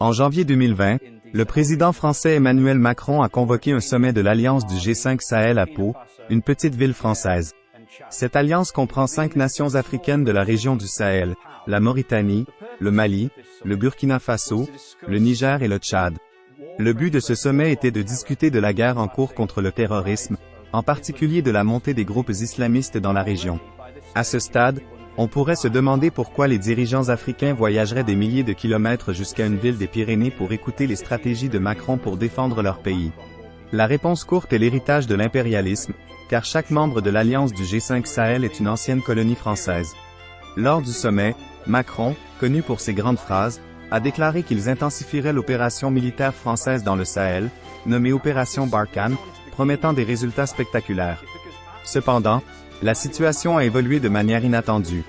En janvier 2020, le président français Emmanuel Macron a convoqué un sommet de l'Alliance du G5 Sahel à Pau, une petite ville française. Cette alliance comprend 5 nations africaines de la région du Sahel, la Mauritanie, le Mali, le Burkina Faso, le Niger et le Tchad. Le but de ce sommet était de discuter de la guerre en cours contre le terrorisme, en particulier de la montée des groupes islamistes dans la région. À ce stade, on pourrait se demander pourquoi les dirigeants africains voyageraient des milliers de kilomètres jusqu'à une ville des Pyrénées pour écouter les stratégies de Macron pour défendre leur pays. La réponse courte est l'héritage de l'impérialisme, car chaque membre de l'Alliance du G5 Sahel est une ancienne colonie française. Lors du sommet, Macron, connu pour ses grandes phrases, a déclaré qu'ils intensifieraient l'opération militaire française dans le Sahel, nommée Opération Barkhane, promettant des résultats spectaculaires. Cependant, la situation a évolué de manière inattendue.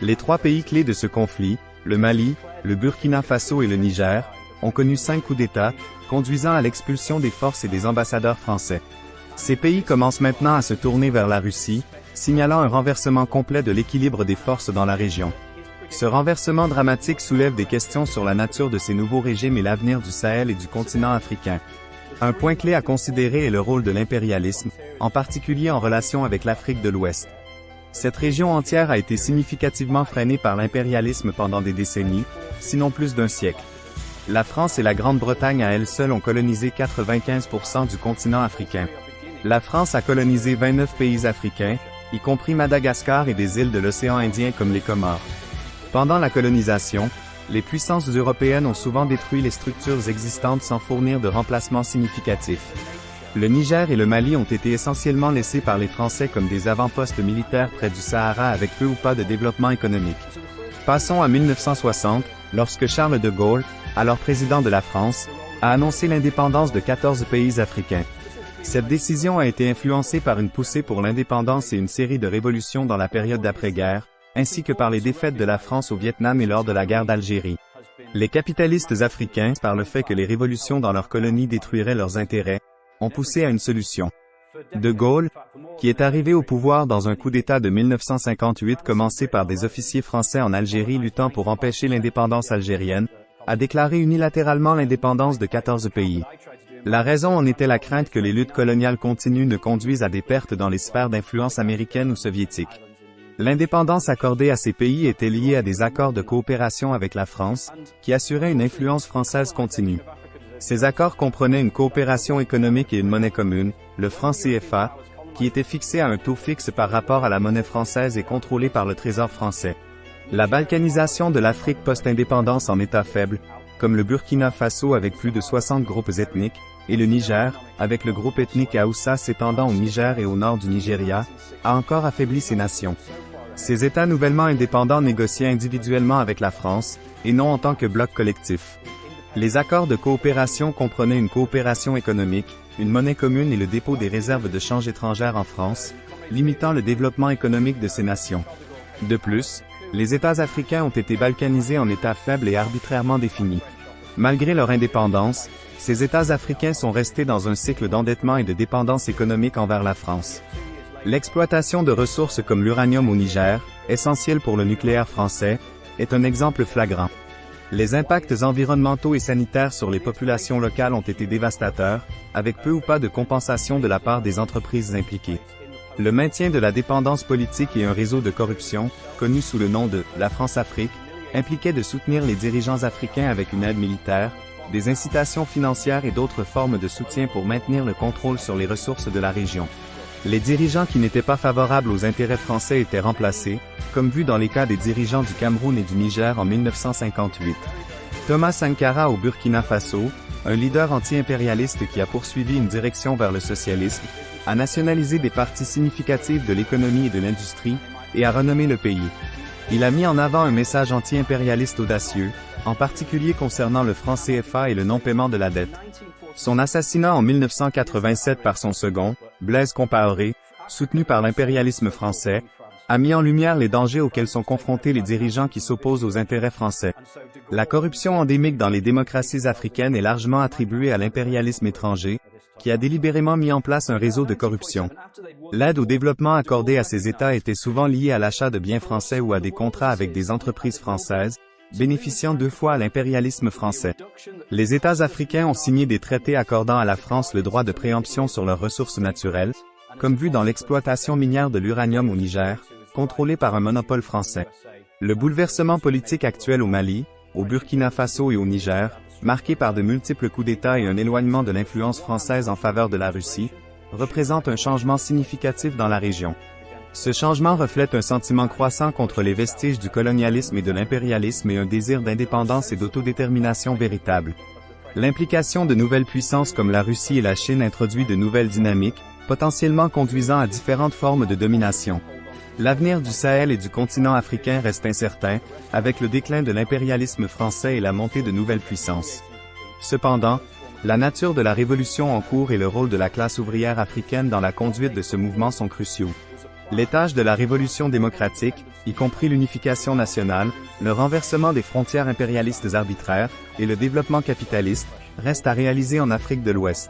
Les 3 pays clés de ce conflit, le Mali, le Burkina Faso et le Niger, ont connu 5 coups d'État, conduisant à l'expulsion des forces et des ambassadeurs français. Ces pays commencent maintenant à se tourner vers la Russie, signalant un renversement complet de l'équilibre des forces dans la région. Ce renversement dramatique soulève des questions sur la nature de ces nouveaux régimes et l'avenir du Sahel et du continent africain. Un point clé à considérer est le rôle de l'impérialisme, en particulier en relation avec l'Afrique de l'Ouest. Cette région entière a été significativement freinée par l'impérialisme pendant des décennies, sinon plus d'un siècle. La France et la Grande-Bretagne à elles seules ont colonisé 95% du continent africain. La France a colonisé 29 pays africains, y compris Madagascar et des îles de l'océan Indien comme les Comores. Pendant la colonisation, les puissances européennes ont souvent détruit les structures existantes sans fournir de remplacement significatif. Le Niger et le Mali ont été essentiellement laissés par les Français comme des avant-postes militaires près du Sahara avec peu ou pas de développement économique. Passons à 1960, lorsque Charles de Gaulle, alors président de la France, a annoncé l'indépendance de 14 pays africains. Cette décision a été influencée par une poussée pour l'indépendance et une série de révolutions dans la période d'après-guerre, ainsi que par les défaites de la France au Vietnam et lors de la guerre d'Algérie. Les capitalistes africains, par le fait que les révolutions dans leurs colonies détruiraient leurs intérêts, ont poussé à une solution. De Gaulle, qui est arrivé au pouvoir dans un coup d'État de 1958 commencé par des officiers français en Algérie luttant pour empêcher l'indépendance algérienne, a déclaré unilatéralement l'indépendance de 14 pays. La raison en était la crainte que les luttes coloniales continues ne conduisent à des pertes dans les sphères d'influence américaines ou soviétiques. L'indépendance accordée à ces pays était liée à des accords de coopération avec la France, qui assuraient une influence française continue. Ces accords comprenaient une coopération économique et une monnaie commune, le franc CFA, qui était fixé à un taux fixe par rapport à la monnaie française et contrôlé par le Trésor français. La balkanisation de l'Afrique post-indépendance en état faible, comme le Burkina Faso avec plus de 60 groupes ethniques, et le Niger, avec le groupe ethnique Haoussa s'étendant au Niger et au nord du Nigeria, a encore affaibli ces nations. Ces États nouvellement indépendants négociaient individuellement avec la France, et non en tant que bloc collectif. Les accords de coopération comprenaient une coopération économique, une monnaie commune et le dépôt des réserves de change étrangères en France, limitant le développement économique de ces nations. De plus, les États africains ont été balkanisés en États faibles et arbitrairement définis. Malgré leur indépendance, ces États africains sont restés dans un cycle d'endettement et de dépendance économique envers la France. L'exploitation de ressources comme l'uranium au Niger, essentiel pour le nucléaire français, est un exemple flagrant. Les impacts environnementaux et sanitaires sur les populations locales ont été dévastateurs, avec peu ou pas de compensation de la part des entreprises impliquées. Le maintien de la dépendance politique et un réseau de corruption, connu sous le nom de « la France-Afrique », impliquait de soutenir les dirigeants africains avec une aide militaire, des incitations financières et d'autres formes de soutien pour maintenir le contrôle sur les ressources de la région. Les dirigeants qui n'étaient pas favorables aux intérêts français étaient remplacés, comme vu dans les cas des dirigeants du Cameroun et du Niger en 1958. Thomas Sankara au Burkina Faso, un leader anti-impérialiste qui a poursuivi une direction vers le socialisme, a nationalisé des parties significatives de l'économie et de l'industrie, et a renommé le pays. Il a mis en avant un message anti-impérialiste audacieux, en particulier concernant le franc CFA et le non-paiement de la dette. Son assassinat en 1987 par son second, Blaise Compaoré, soutenu par l'impérialisme français, a mis en lumière les dangers auxquels sont confrontés les dirigeants qui s'opposent aux intérêts français. La corruption endémique dans les démocraties africaines est largement attribuée à l'impérialisme étranger, qui a délibérément mis en place un réseau de corruption. L'aide au développement accordée à ces États était souvent liée à l'achat de biens français ou à des contrats avec des entreprises françaises, bénéficiant 2 fois à l'impérialisme français. Les États africains ont signé des traités accordant à la France le droit de préemption sur leurs ressources naturelles, comme vu dans l'exploitation minière de l'uranium au Niger, contrôlée par un monopole français. Le bouleversement politique actuel au Mali, au Burkina Faso et au Niger, marqué par de multiples coups d'État et un éloignement de l'influence française en faveur de la Russie, représente un changement significatif dans la région. Ce changement reflète un sentiment croissant contre les vestiges du colonialisme et de l'impérialisme et un désir d'indépendance et d'autodétermination véritable. L'implication de nouvelles puissances comme la Russie et la Chine introduit de nouvelles dynamiques, potentiellement conduisant à différentes formes de domination. L'avenir du Sahel et du continent africain reste incertain, avec le déclin de l'impérialisme français et la montée de nouvelles puissances. Cependant, la nature de la révolution en cours et le rôle de la classe ouvrière africaine dans la conduite de ce mouvement sont cruciaux. Les tâches de la révolution démocratique, y compris l'unification nationale, le renversement des frontières impérialistes arbitraires et le développement capitaliste, restent à réaliser en Afrique de l'Ouest.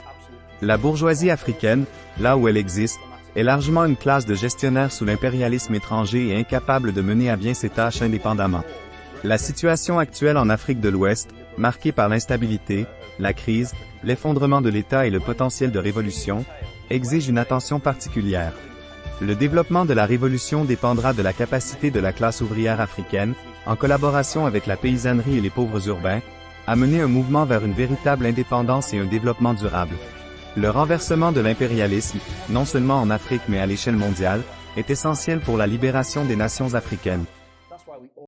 La bourgeoisie africaine, là où elle existe, est largement une classe de gestionnaires sous l'impérialisme étranger et incapable de mener à bien ses tâches indépendamment. La situation actuelle en Afrique de l'Ouest, marquée par l'instabilité, la crise, l'effondrement de l'État et le potentiel de révolution, exige une attention particulière. Le développement de la révolution dépendra de la capacité de la classe ouvrière africaine, en collaboration avec la paysannerie et les pauvres urbains, à mener un mouvement vers une véritable indépendance et un développement durable. Le renversement de l'impérialisme, non seulement en Afrique mais à l'échelle mondiale, est essentiel pour la libération des nations africaines.